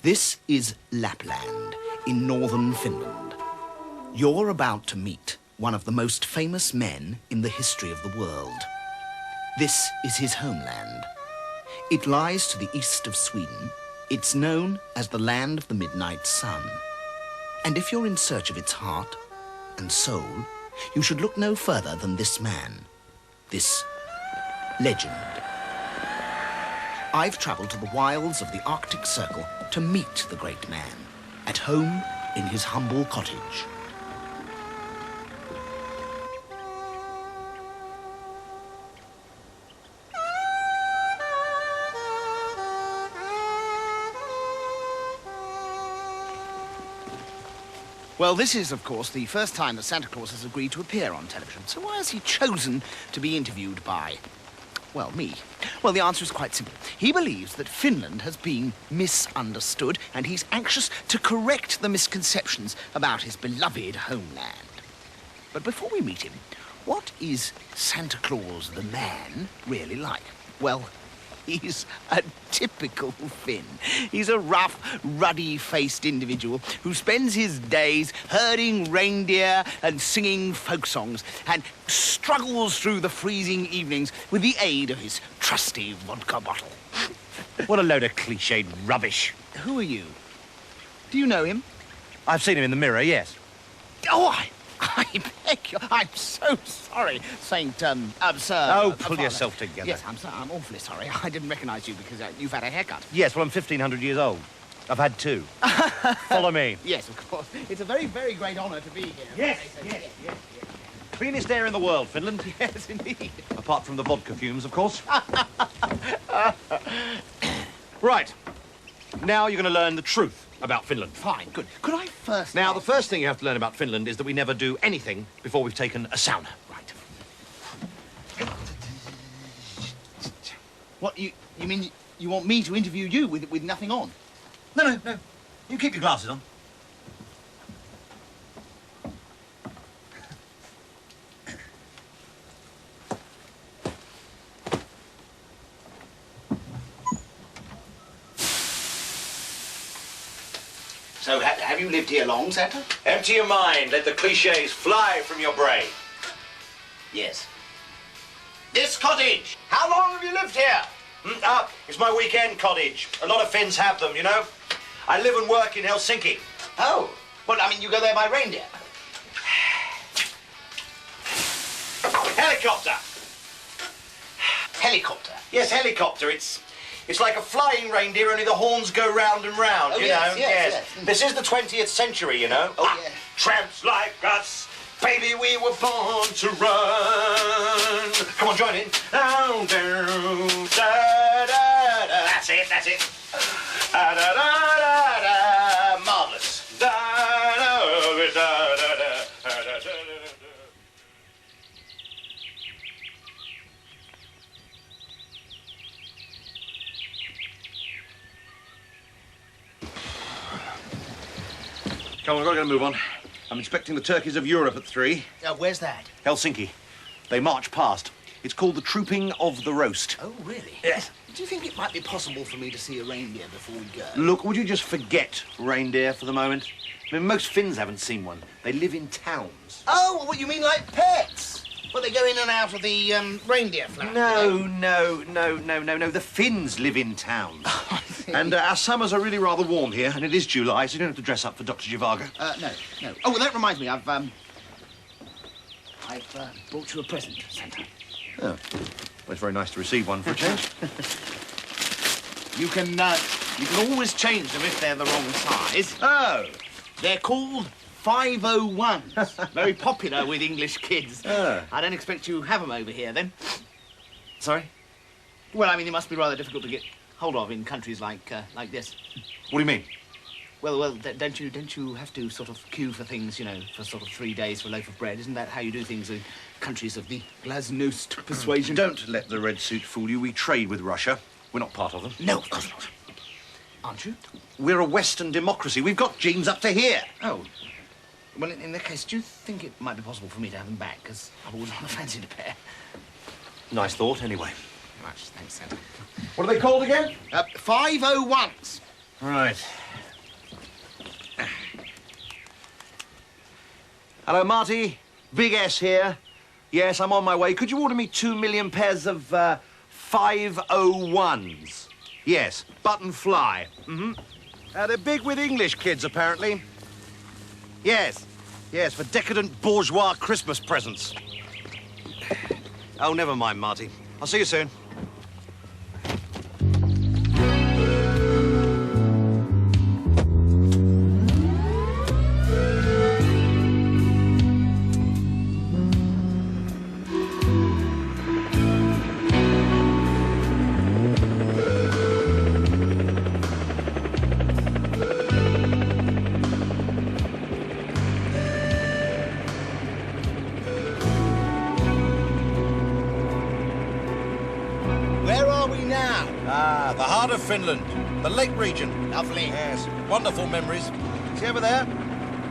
This is Lapland, in northern Finland. You're about to meet one of the most famous men in the history of the world. This is his homeland. It lies to the east of Sweden. It's known as the land of the midnight sun. And if you're in search of its heart and soul, you should look no further than this man, this legend. I've travelled to the wilds of the Arctic Circle to meet the great man, at home in his humble cottage. Well, this is, of course, the first time that Santa Claus has agreed to appear on television. So why has he chosen to be interviewed by, well, me? Well, the answer is quite simple. He believes that Finland has been misunderstood, and he's anxious to correct the misconceptions about his beloved homeland. But before we meet him, what is Santa Claus the man really like? Well, he's a typical Finn. He's a rough, ruddy-faced individual who spends his days herding reindeer and singing folk songs and struggles through the freezing evenings with the aid of his trusty vodka bottle. What a load of cliched rubbish. Who are you? Do you know him? I've seen him in the mirror, yes. Oh, I beg you. I'm so sorry, Saint, sir. Oh, pull yourself together. Yes, I'm awfully sorry. I didn't recognise you because you've had a haircut. Yes, well, I'm 1,500 years old. I've had two. Follow me. Yes, of course. It's a very, very great honour to be here. Yes. Cleanest air in the world, Finland. Yes, indeed. Apart from the vodka fumes, of course. Right. Now you're going to learn the truth about Finland. Fine, good. Could I first... Now, the first thing you have to learn about Finland is that we never do anything before we've taken a sauna. Right. What, you mean you want me to interview you with nothing on? No. You keep your glasses on. So, have you lived here long, Santa? Empty your mind. Let the cliches fly from your brain. Yes. This cottage. How long have you lived here? It's my weekend cottage. A lot of Finns have them, you know. I live and work in Helsinki. Oh. Well, I mean, you go there by reindeer. Helicopter. Helicopter? Yes, helicopter. It's like a flying reindeer, only the horns go round and round, oh, you yes, know. Yes. This is the 20th century, you know. Oh, yeah. Tramps like us, baby, we were born to run. Come on, join in. Down, down, da, da, da. That's it. Da, da, da, da, da. Marvellous. Da, da, da, da, da, da, da, da. Come on, we've got to move on. I'm inspecting the turkeys of Europe at 3. Where's that? Helsinki. They march past. It's called the trooping of the roast. Oh, really? Yes. Do you think it might be possible for me to see a reindeer before we go? Look, would you just forget reindeer for the moment? I mean, most Finns haven't seen one. They live in towns. Oh, what, you mean like pets? Well, they go in and out of the reindeer flat. No. The Finns live in towns. And our summers are really rather warm here, and it is July, so you don't have to dress up for Dr. Zhivago. No. Oh, well, that reminds me, I've brought you a present, Santa. Oh. Well, it's very nice to receive one for a change. You can always change them if they're the wrong size. Oh. They're called 501s. Very popular with English kids. Oh. I don't expect you have them over here, then. Sorry? Well, I mean, it must be rather difficult to get hold of in countries like this. What do you mean? Well, don't you have to sort of queue for things, you know, for sort of 3 days for a loaf of bread? Isn't that how you do things in countries of the Glasnost persuasion? Don't let the red suit fool you. We trade with Russia. We're not part of them. No, of course not. Aren't you? We're a Western democracy. We've got genes up to here. Oh. Well, in that case, do you think it might be possible for me to have them back? Because I've always rather fancied a pair. Nice thought, anyway. Much thanks, Santa. What are they called again? 501s. Right. Hello, Marty. Big S here. Yes, I'm on my way. Could you order me 2 million pairs of 501s? Yes, button fly. They're big with English kids, apparently. Yes, yes, for decadent bourgeois Christmas presents. Oh, never mind, Marty. I'll see you soon. The heart of Finland, the lake region. Lovely. Yes, wonderful memories. See over there?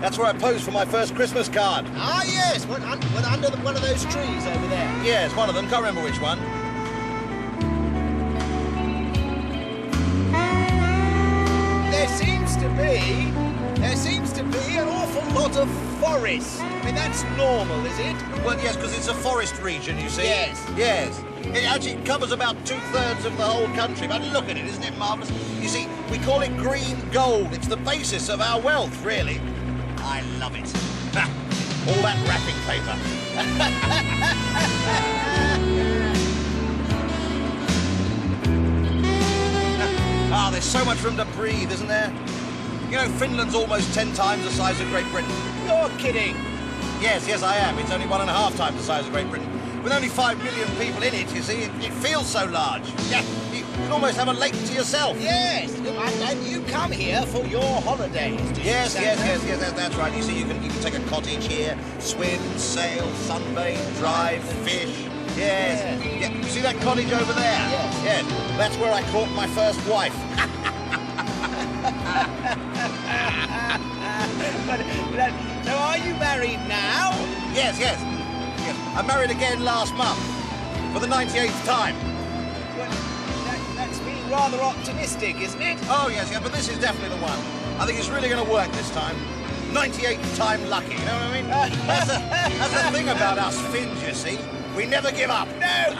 That's where I posed for my first Christmas card. Ah, yes, under one of those trees over there. Yes, one of them. Can't remember which one. There seems to be an awful lot of forest. I mean, that's normal, is it? Well, yes, because it's a forest region, you see. Yes. Yes. It actually covers about 2/3 of the whole country. But look at it, isn't it marvellous? You see, we call it green gold. It's the basis of our wealth, really. I love it. All that wrapping paper. Ah, there's so much room to breathe, isn't there? You know, Finland's almost 10 times the size of Great Britain. You're kidding. Yes, I am. It's only 1.5 times the size of Great Britain. With only 5 million people in it, you see, it feels so large. Yeah, you can almost have a lake to yourself. Yes, and you come here for your holidays. Yes, that's right. You see, you can take a cottage here, swim, sail, sunbathe, drive, fish. Yes. Yeah. See that cottage over there? Yes. That's where I caught my first wife. So are you married now? Yes. I married again last month, for the 98th time. Well, that's been rather optimistic, isn't it? Oh, yes, but this is definitely the one. I think it's really going to work this time. 98th time lucky, you know what I mean? That's the thing about us Finns, you see. We never give up. No!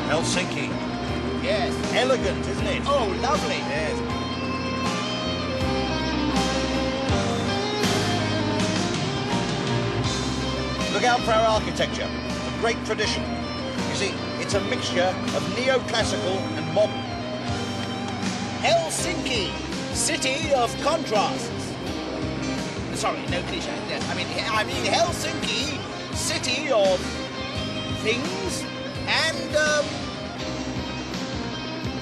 Helsinki. Yes. Elegant, isn't it? Oh, lovely. Yes. Look out for our architecture. A great tradition. You see, it's a mixture of neoclassical and modern. Helsinki, city of contrasts. Sorry, no cliche. Yes, I mean Helsinki, city of things and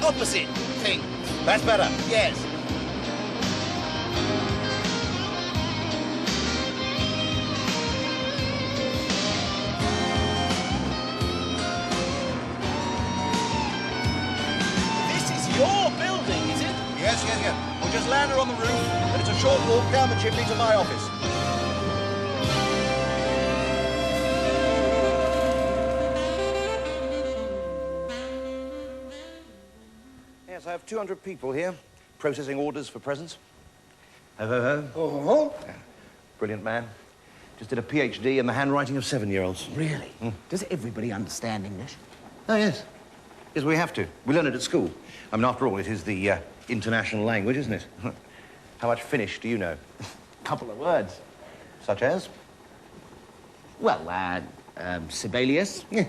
opposite things. That's better. Yes. This is your building, is it? Yes. We'll just land her on the roof, and it's a short walk down the chimney to my office. Yes, I have 200 people here, processing orders for presents. Ho. Oh. Brilliant man. Just did a PhD in the handwriting of 7-year-olds. Really? Does everybody understand English? Oh, yes. Yes, we have to. We learn it at school. I mean, after all, it is the international language, isn't it? How much Finnish do you know? Couple of words. Such as? Well, Sibelius. Yeah.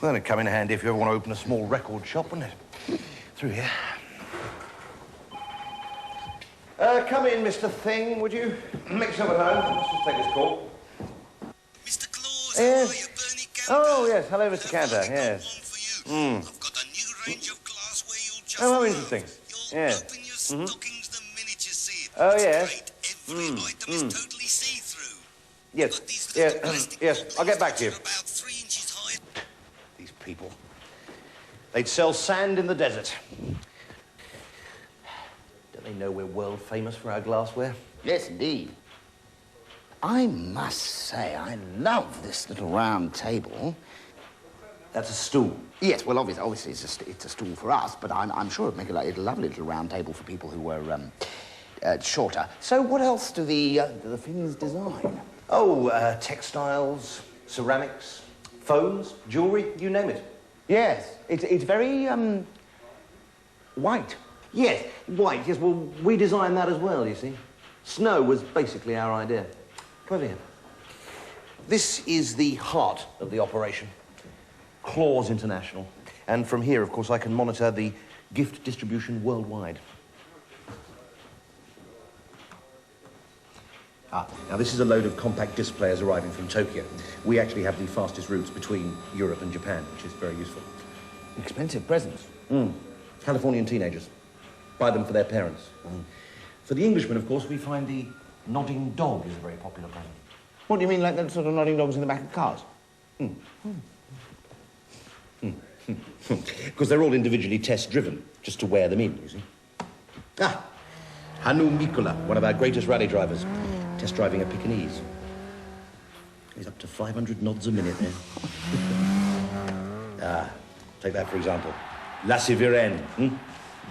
Well, that'd come in handy if you ever want to open a small record shop, wouldn't it? Through here. Come in, Mr. Thing, would you? Make yourself at home. Let's just take this call. Mr. Claus, Yes. how are you, Bernie Cantor? Oh, yes. Hello, Mr. Cantor. I've only got Yes. one for you. I've got a new range of glassware you'll just Oh, how love. interesting. You'll Yes. open your stockings the minute you see it. Oh, It's yes. great. Every item is totally see-through. Yes. Got these Yeah. little plastic Yes. I'll get boxes back to you. that are about 3 inches high. These people. They'd sell sand in the desert. Don't they know we're world famous for our glassware? Yes, indeed. I must say, I love this little round table. That's a stool. Yes, well, obviously it's a stool for us, but I'm sure it'd make a lovely little round table for people who were shorter. So what else do the Finns design? Oh, textiles, ceramics, phones, jewellery, you name it. Yes, it's very white. Yes, white, yes, well, we designed that as well, you see. Snow was basically our idea. Come over here. This is the heart of the operation. Claws International. And from here, of course, I can monitor the gift distribution worldwide. Now this is a load of compact disc players arriving from Tokyo. We actually have the fastest routes between Europe and Japan, which is very useful. Expensive presents. Californian teenagers. Buy them for their parents. For the Englishmen, of course, we find the nodding dog is a very popular present. What do you mean, like the sort of nodding dogs in the back of cars? Because they're all individually test-driven, just to wear them in, you see. Hannu Mikkola, one of our greatest rally drivers, test driving a Pekingese. He's up to 500 nods a minute there. Take that for example. Lassie Viren,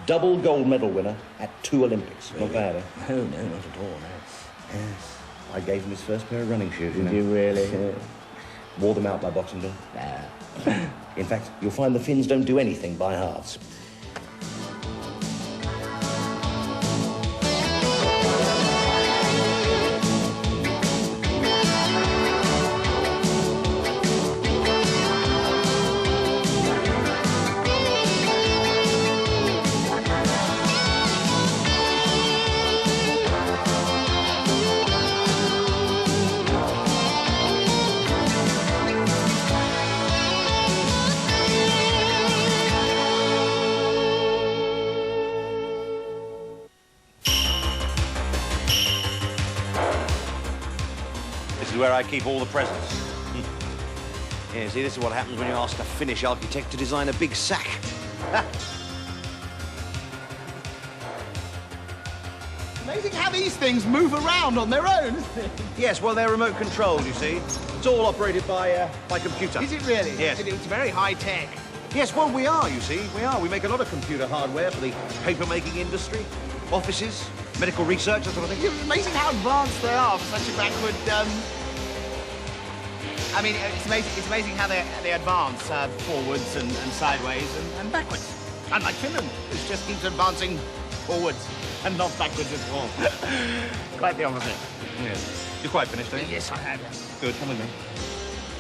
double gold medal winner at 2 Olympics. Not bad, eh? No, not at all, no. Yes. I gave him his first pair of running shoes, you know. Did you really? Yeah. Wore them out by Boxing Day. Nah. In fact, you'll find the Finns don't do anything by halves. This is where I keep all the presents. Yeah, see, this is what happens when you ask a Finnish architect to design a big sack. Amazing how these things move around on their own, isn't it? Yes, well, they're remote controlled, you see. It's all operated by computer. Is it really? Yes. It's very high-tech. Yes, well, we are, you see. We are. We make a lot of computer hardware for the paper-making industry, offices, medical research, that sort of thing. It's amazing how advanced they are for such a backward, I mean, it's amazing how they advance forwards and sideways and backwards. Unlike Finland, which just keeps advancing forwards and not backwards at all. Quite the opposite. Yes. You're quite finished, aren't you? Yes, I have. Good, come with me.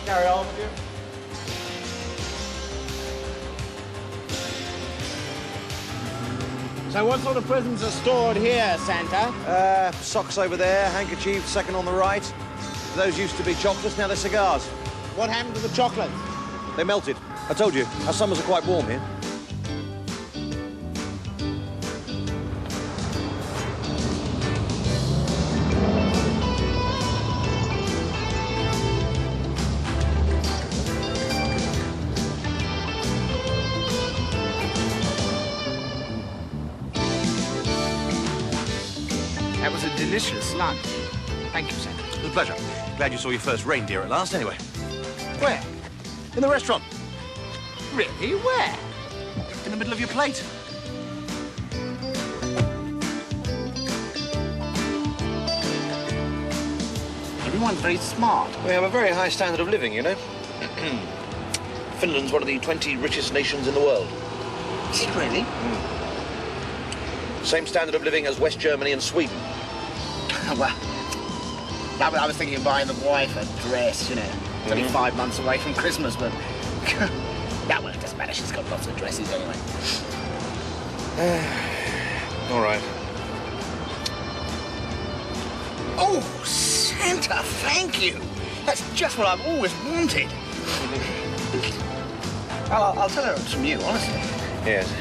Carry on with you. So what sort of presents are stored here, Santa? Socks over there, handkerchief, second on the right. Those used to be chocolates, now they're cigars. What happened to the chocolates? They melted. I told you, our summers are quite warm here. That was a delicious lunch. Thank you, Santa. It was a pleasure. Glad you saw your first reindeer at last, anyway. Where? In the restaurant. Really? Where? In the middle of your plate. Everyone's very smart. We have a very high standard of living, you know. Finland's one of the 20 richest nations in the world. Is it really? Same standard of living as West Germany and Sweden. Well, I was thinking of buying the wife a dress, you know. It's only 5 months away from Christmas, but... well, it doesn't matter. She's got lots of dresses anyway. All right. Oh, Santa, thank you. That's just what I've always wanted. I'll tell her it's from you, honestly. Yes.